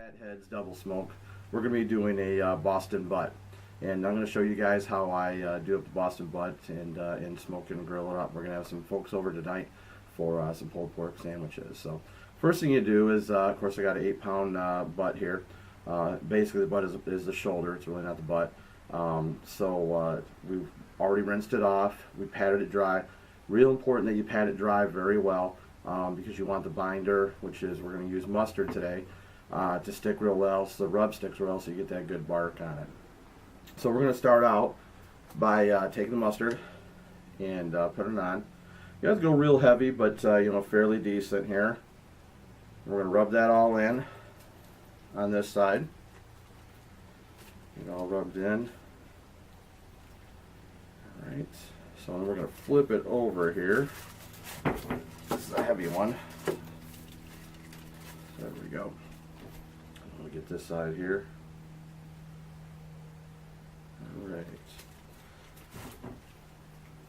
Fatheads double smoke. We're going to be doing a Boston butt, and I'm going to show you guys how I do up the Boston butt and smoke and grill it up. We're going to have some folks over tonight for some pulled pork sandwiches. So first thing you do is, of course, I got an 8-pound butt here. Basically, the butt is the shoulder. It's really not the butt. We've already rinsed it off. We patted it dry. Real important that you pat it dry very well because you want the binder, which is we're going to use mustard today, to stick real well, so the rub sticks real well, so you get that good bark on it. So we're going to start out by taking the mustard and putting it on. You have to go real heavy, but fairly decent here. We're going to rub that all in on this side. Get it all rubbed in. Alright, so then we're going to flip it over here. This is a heavy one. There we go. We'll get this side here. Alright.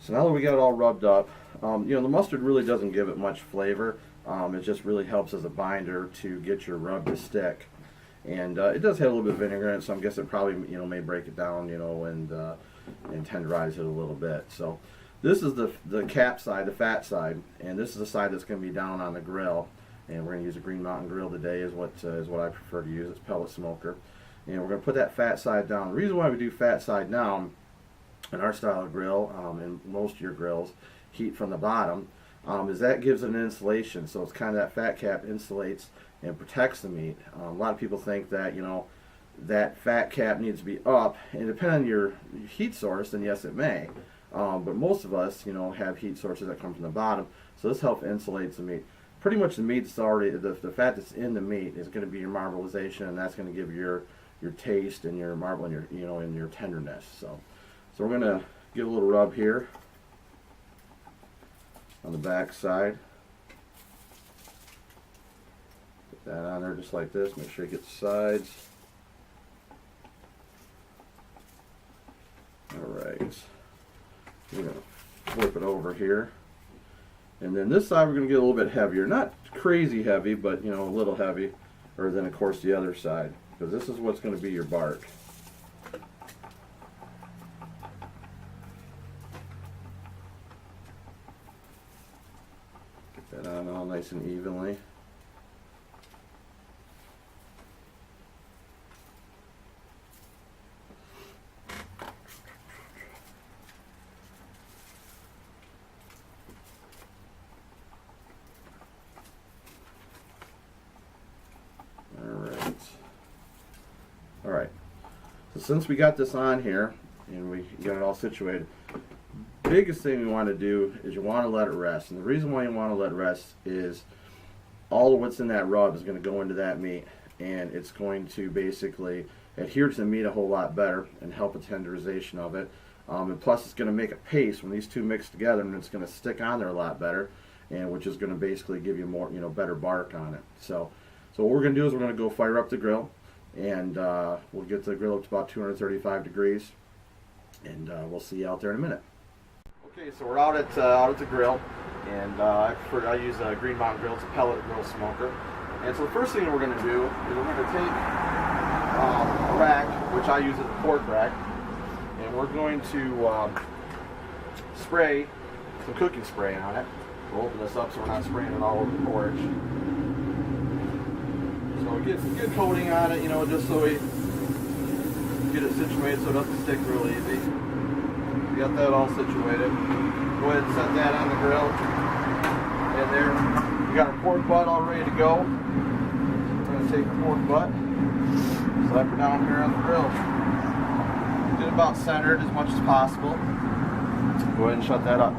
So now that we got it all rubbed up, the mustard really doesn't give it much flavor. It just really helps as a binder to get your rub to stick. And it does have a little bit of vinegar in it, so I'm guessing it probably may break it down, and tenderize it a little bit. So this is the cap side, the fat side, and this is the side that's going to be down on the grill. And we're going to use a Green Mountain grill today is what I prefer to use. It's pellet smoker. And we're going to put that fat side down. The reason why we do fat side down in our style of grill, and most of your grills, heat from the bottom, is that gives it an insulation. So it's kind of that fat cap insulates and protects the meat. A lot of people think that, that fat cap needs to be up, and depending on your heat source, then yes it may. But most of us, have heat sources that come from the bottom. So this helps insulate the meat. Pretty much the meat's already, the fat that's in the meat is going to be your marbleization, and that's going to give your taste and your marble and your and your tenderness. So we're going to give a little rub here on the back side. Put that on there just like this. Make sure you get the sides. All right. We're going to flip it over here. And then this side we're going to get a little bit heavier. Not crazy heavy, but a little heavy. Or then of course the other side. Because this is what's going to be your bark. Get that on all nice and evenly. Alright, so since we got this on here and we got it all situated, biggest thing we want to do is you want to let it rest. And the reason why you want to let it rest is all of what's in that rub is going to go into that meat, and it's going to basically adhere to the meat a whole lot better and help with tenderization of it. And plus it's going to make a paste when these two mix together, and it's going to stick on there a lot better, and which is going to basically give you more, better bark on it. So what we're going to do is we're going to go fire up the grill, and we'll get the grill up to about 235 degrees, and we'll see you out there in a minute. Okay, so we're out at the grill, and I use a Green Mountain grill. It's a pellet grill smoker. And so the first thing that we're going to do is we're going to take a rack, which I use as a pork rack, and we're going to spray some cooking spray on it. We'll open this up so we're not spraying it all over the porch. So we get some good coating on it, just so we get it situated so it doesn't stick real easy. We got that all situated. Go ahead and set that on the grill. And there, we got our pork butt all ready to go. We're going to take the pork butt, slap her down here on the grill. Get it about centered as much as possible. Go ahead and shut that up.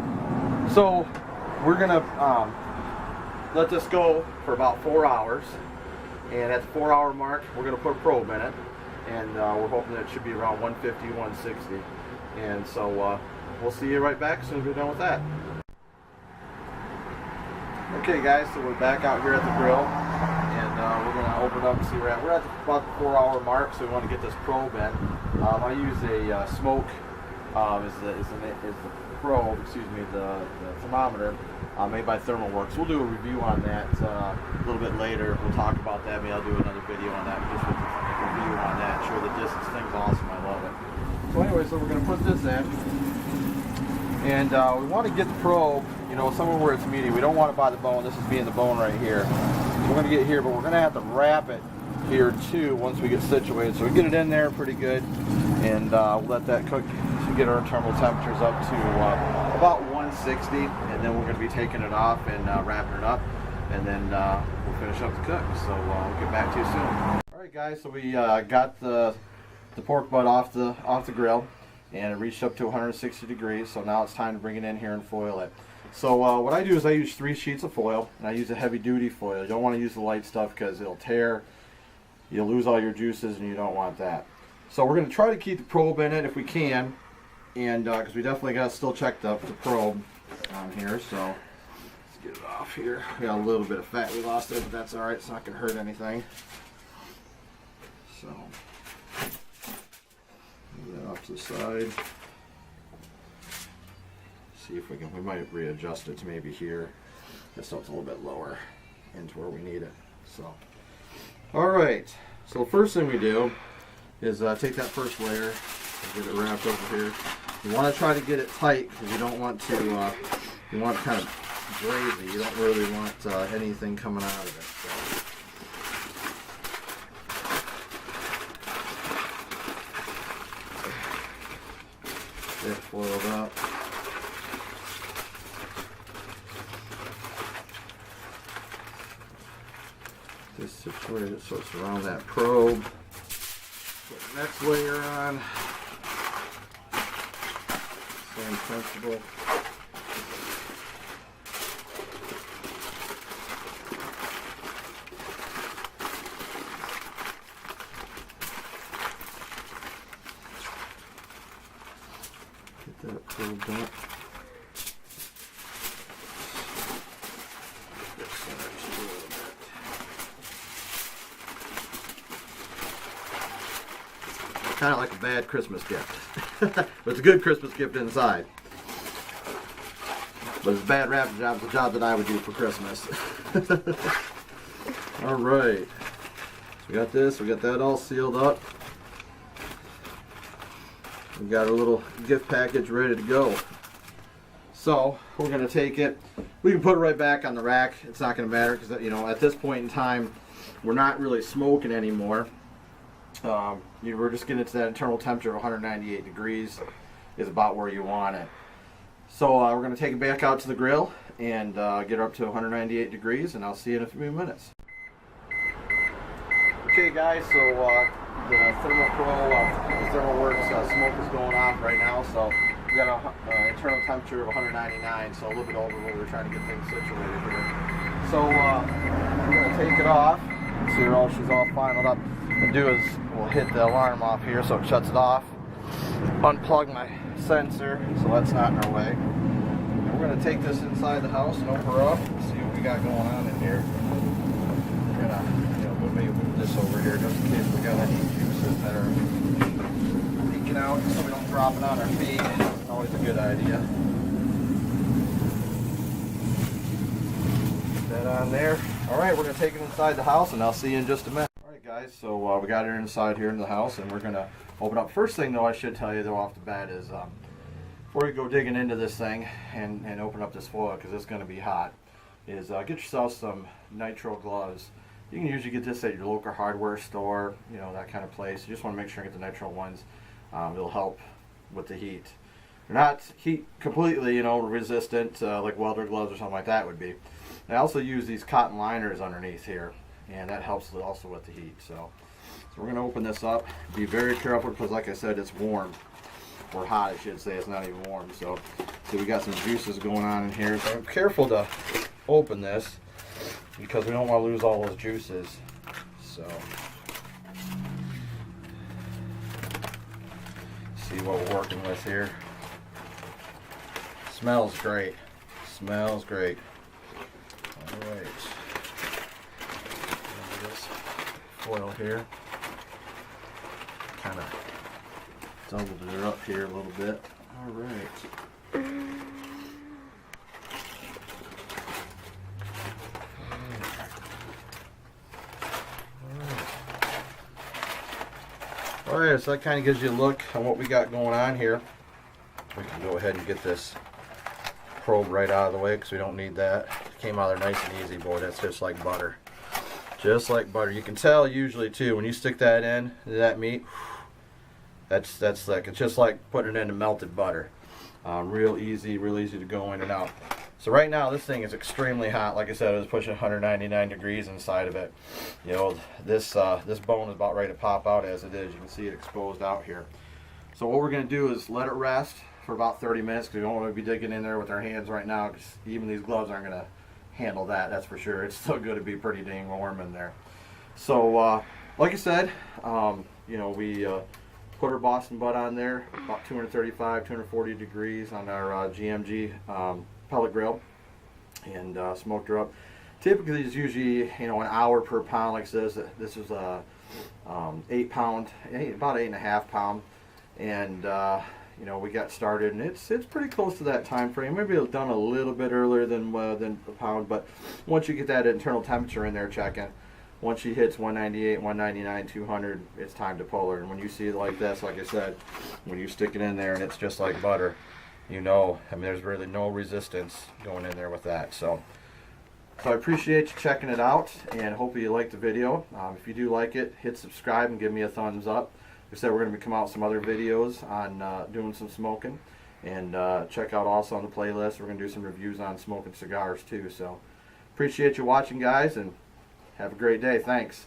So we're going to let this go for about 4 hours. And at the 4-hour mark, we're going to put a probe in it, and we're hoping that it should be around 150, 160. And so we'll see you right back as soon as we're done with that. Okay guys, so we're back out here at the grill, and we're going to open it up and see where we're at. We're at about the 4-hour mark, so we want to get this probe in. I use a smoke is the probe, the thermometer made by ThermalWorks. We'll do a review on that a little bit later. We'll talk about that. Maybe I'll do another video on that, just with a review on that. Show the distance. Thing's awesome. I love it. So anyway, so we're going to put this in, and we want to get the probe, somewhere where it's meaty. We don't want it by the bone. This is being the bone right here. So we're going to get here, but we're going to have to wrap it here too once we get situated. So we get it in there pretty good, and we'll let that cook to get our internal temperatures up to about 160, and then we're going to be taking it off and wrapping it up, and then we'll finish up the cook. So we'll get back to you soon. All right, guys. So we got the pork butt off the grill, and it reached up to 160 degrees. So now it's time to bring it in here and foil it. So what I do is I use 3 sheets of foil, and I use a heavy duty foil. You don't want to use the light stuff because it'll tear. You'll lose all your juices, and you don't want that. So we're going to try to keep the probe in it if we can, and because we definitely got to still check the probe on here. So let's get it off here. We got a little bit of fat we lost there, but that's all right. It's not going to hurt anything. So move that off to the side. See if we might readjust it to maybe here, just so it's a little bit lower into where we need it. So. Alright, so the first thing we do is take that first layer and get it wrapped over here. You want to try to get it tight because you don't want to, you want it kind of gravy. You don't really want anything coming out of it. So. Get it foiled up. This situated so it's around that probe. Put the next layer on. Same principle. Get that probed up. Kind of like a bad Christmas gift. But it's a good Christmas gift inside. But it's a bad wrapping job. It's a job that I would do for Christmas. Alright. So we got this. We got that all sealed up. We got our little gift package ready to go. So we're going to take it. We can put it right back on the rack. It's not going to matter because, at this point in time, we're not really smoking anymore. We're just getting it to that internal temperature of 198 degrees is about where you want it. So we're going to take it back out to the grill and get her up to 198 degrees, and I'll see you in a few minutes. Okay guys, so the ThermalWorks smoke is going off right now, so we got an internal temperature of 199, so a little bit over where we're trying to get things situated here. So we're going to take it off. See her all, she's all finaled up. What we'll do is we'll hit the alarm off here so it shuts it off. Unplug my sensor so that's not in our way. And we're going to take this inside the house and open her up and see what we got going on in here. We're going to maybe move this over here just in case we got any juices that are leaking out so we don't drop it on our feet. Always a good idea. Put that on there. Alright, we're going to take it inside the house and I'll see you in just a minute. Alright guys, so we got her inside here in the house and we're going to open up. First thing though I should tell you though off the bat is before you go digging into this thing and open up this foil because it's going to be hot, is get yourself some nitrile gloves. You can usually get this at your local hardware store, that kind of place. You just want to make sure you get the nitrile ones. It'll help with the heat. They're not heat completely, resistant like welder gloves or something like that would be. I also use these cotton liners underneath here, and that helps also with the heat. So we're going to open this up. Be very careful because, like I said, it's warm. Or hot, I should say. It's not even warm. So see, we got some juices going on in here. So I'm careful to open this because we don't want to lose all those juices. So see what we're working with here. Smells great. Smells great. Alright. This foil here. Kind of doubled it up here a little bit. Alright. Alright, so that kind of gives you a look on what we got going on here. We can go ahead and get this probe right out of the way because we don't need that. It came out there nice and easy, boy. That's just like butter. Just like butter. You can tell usually too when you stick that in that meat. That's like, it's just like putting it into melted butter. Real easy to go in and out. So right now this thing is extremely hot. Like I said, it was pushing 199 degrees inside of it. You know, this bone is about ready to pop out as it is. You can see it exposed out here. So what we're going to do is let it rest for about 30 minutes because we don't want to be digging in there with our hands right now because even these gloves aren't going to handle that, that's for sure. It's still going to be pretty dang warm in there. So like I said, you know, we put our Boston butt on there about 235, 240 degrees on our GMG pellet grill and smoked her up. Typically it's usually, you know, an hour per pound like this. This is a 8 pound, about 8.5 pound, and you know, we got started and it's pretty close to that time frame. Maybe it's done a little bit earlier than a pound, but once you get that internal temperature in there checking, once she hits 198, 199, 200, it's time to pull her. And when you see it like this, like I said, when you stick it in there and it's just like butter, you know, I mean, there's really no resistance going in there with that. So I appreciate you checking it out and hope you liked the video. If you do like it, hit subscribe and give me a thumbs up. Like I said, we're going to be coming out with some other videos on doing some smoking. And check out also on the playlist, we're going to do some reviews on smoking cigars too. So appreciate you watching, guys, and have a great day. Thanks.